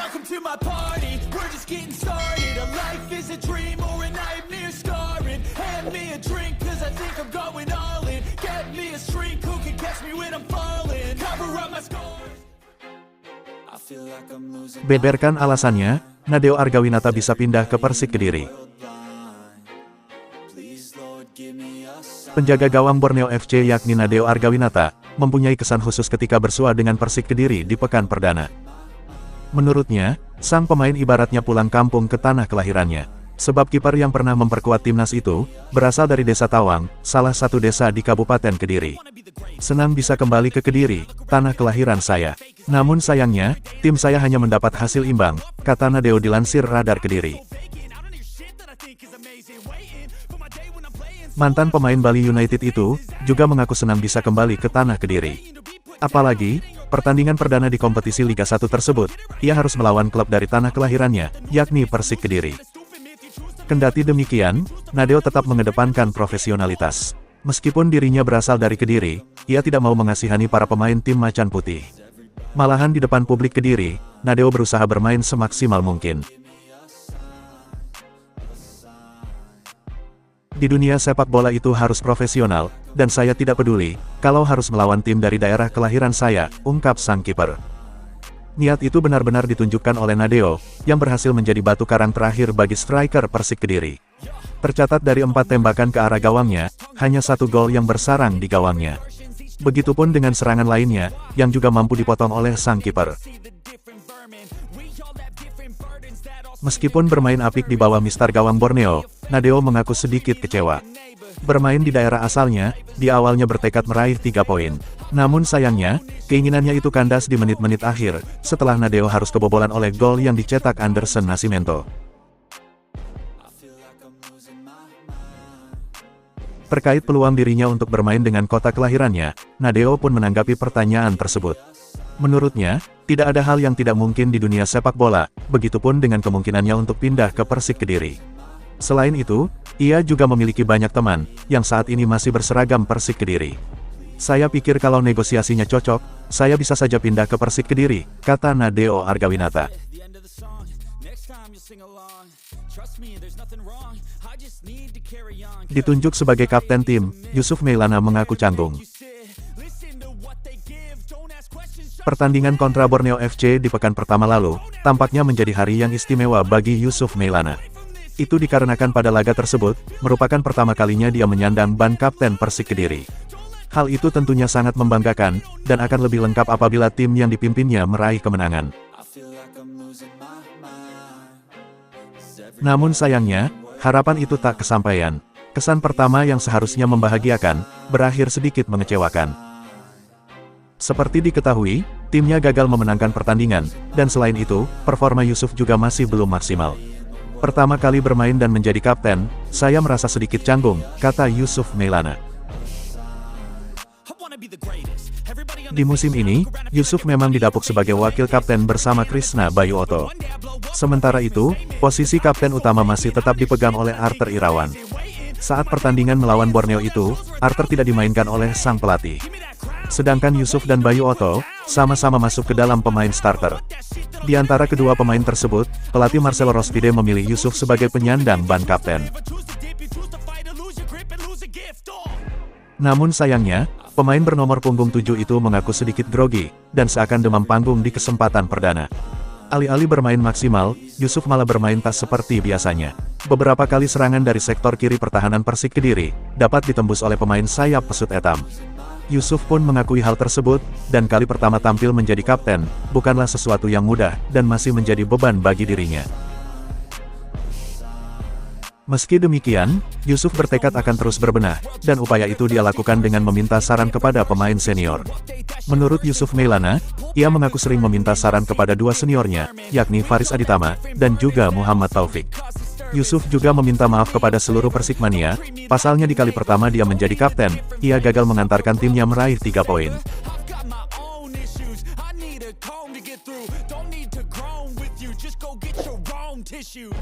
Welcome to my party, we're just getting started. A life is a dream or a nightmare scarring. Hand me a drink cause I think I'm going all in. Get me a shrink who can catch me when I'm falling. Cover up my scars. I feel like I'm losing. Beberkan alasannya, Nadeo Argawinata bisa pindah ke Persik Kediri. Penjaga gawang Borneo FC yakni Nadeo Argawinata, mempunyai kesan khusus ketika bersua dengan Persik Kediri di pekan perdana. Menurutnya, sang pemain ibaratnya pulang kampung ke tanah kelahirannya. Sebab kiper yang pernah memperkuat timnas itu, berasal dari desa Tawang, salah satu desa di Kabupaten Kediri. Senang bisa kembali ke Kediri, tanah kelahiran saya. Namun sayangnya, tim saya hanya mendapat hasil imbang, kata Nadeo dilansir Radar Kediri. Mantan pemain Bali United itu, juga mengaku senang bisa kembali ke tanah Kediri. Apalagi, pertandingan perdana di kompetisi Liga 1 tersebut, ia harus melawan klub dari tanah kelahirannya, yakni Persik Kediri. Kendati demikian, Nadeo tetap mengedepankan profesionalitas. Meskipun dirinya berasal dari Kediri, ia tidak mau mengasihani para pemain tim Macan Putih. Malahan di depan publik Kediri, Nadeo berusaha bermain semaksimal mungkin. Di dunia sepak bola itu harus profesional, dan saya tidak peduli, kalau harus melawan tim dari daerah kelahiran saya, ungkap sang kiper. Niat itu benar-benar ditunjukkan oleh Nadeo, yang berhasil menjadi batu karang terakhir bagi striker Persik Kediri. Tercatat dari 4 tembakan ke arah gawangnya, hanya 1 gol yang bersarang di gawangnya. Begitupun dengan serangan lainnya, yang juga mampu dipotong oleh sang kiper. Meskipun bermain apik di bawah mistar gawang Borneo, Nadeo mengaku sedikit kecewa. Bermain di daerah asalnya, di awalnya bertekad meraih 3 poin. Namun sayangnya, keinginannya itu kandas di menit-menit akhir, setelah Nadeo harus kebobolan oleh gol yang dicetak Anderson Nascimento. Terkait peluang dirinya untuk bermain dengan kota kelahirannya, Nadeo pun menanggapi pertanyaan tersebut. Menurutnya, tidak ada hal yang tidak mungkin di dunia sepak bola, begitupun dengan kemungkinannya untuk pindah ke Persik Kediri. Selain itu, ia juga memiliki banyak teman, yang saat ini masih berseragam Persik Kediri. Saya pikir kalau negosiasinya cocok, saya bisa saja pindah ke Persik Kediri, kata Nadeo Argawinata. Ditunjuk sebagai kapten tim, Yusuf Mailana mengaku canggung. Pertandingan kontra Borneo FC di pekan pertama lalu, tampaknya menjadi hari yang istimewa bagi Yusuf Mailana. Itu dikarenakan pada laga tersebut, merupakan pertama kalinya dia menyandang ban kapten Persik Kediri. Hal itu tentunya sangat membanggakan, dan akan lebih lengkap apabila tim yang dipimpinnya meraih kemenangan. Namun sayangnya, harapan itu tak kesampaian. Kesan pertama yang seharusnya membahagiakan, berakhir sedikit mengecewakan. Seperti diketahui, timnya gagal memenangkan pertandingan, dan selain itu, performa Yusuf juga masih belum maksimal. Pertama kali bermain dan menjadi kapten, saya merasa sedikit canggung, kata Yusuf Mailana. Di musim ini, Yusuf memang didapuk sebagai wakil kapten bersama Krisna Bayu Oto. Sementara itu, posisi kapten utama masih tetap dipegang oleh Arthur Irawan. Saat pertandingan melawan Borneo itu, Arthur tidak dimainkan oleh sang pelatih. Sedangkan Yusuf dan Bayu Oto, sama-sama masuk ke dalam pemain starter. Di antara kedua pemain tersebut, pelatih Marcelo Rospide memilih Yusuf sebagai penyandang ban kapten. Namun sayangnya, pemain bernomor punggung 7 itu mengaku sedikit grogi, dan seakan demam panggung di kesempatan perdana. Alih-alih bermain maksimal, Yusuf malah bermain tak seperti biasanya. Beberapa kali serangan dari sektor kiri pertahanan Persik Kediri, dapat ditembus oleh pemain sayap Pesut Etam. Yusuf pun mengakui hal tersebut, dan kali pertama tampil menjadi kapten, bukanlah sesuatu yang mudah, dan masih menjadi beban bagi dirinya. Meski demikian, Yusuf bertekad akan terus berbenah, dan upaya itu dia lakukan dengan meminta saran kepada pemain senior. Menurut Yusuf Mailana, ia mengaku sering meminta saran kepada 2 seniornya, yakni Faris Aditama, dan juga Muhammad Taufik. Yusuf juga meminta maaf kepada seluruh Persikmania, pasalnya di kali pertama dia menjadi kapten, ia gagal mengantarkan timnya meraih 3 poin. Don't need to groan with you, just go get your own tissue.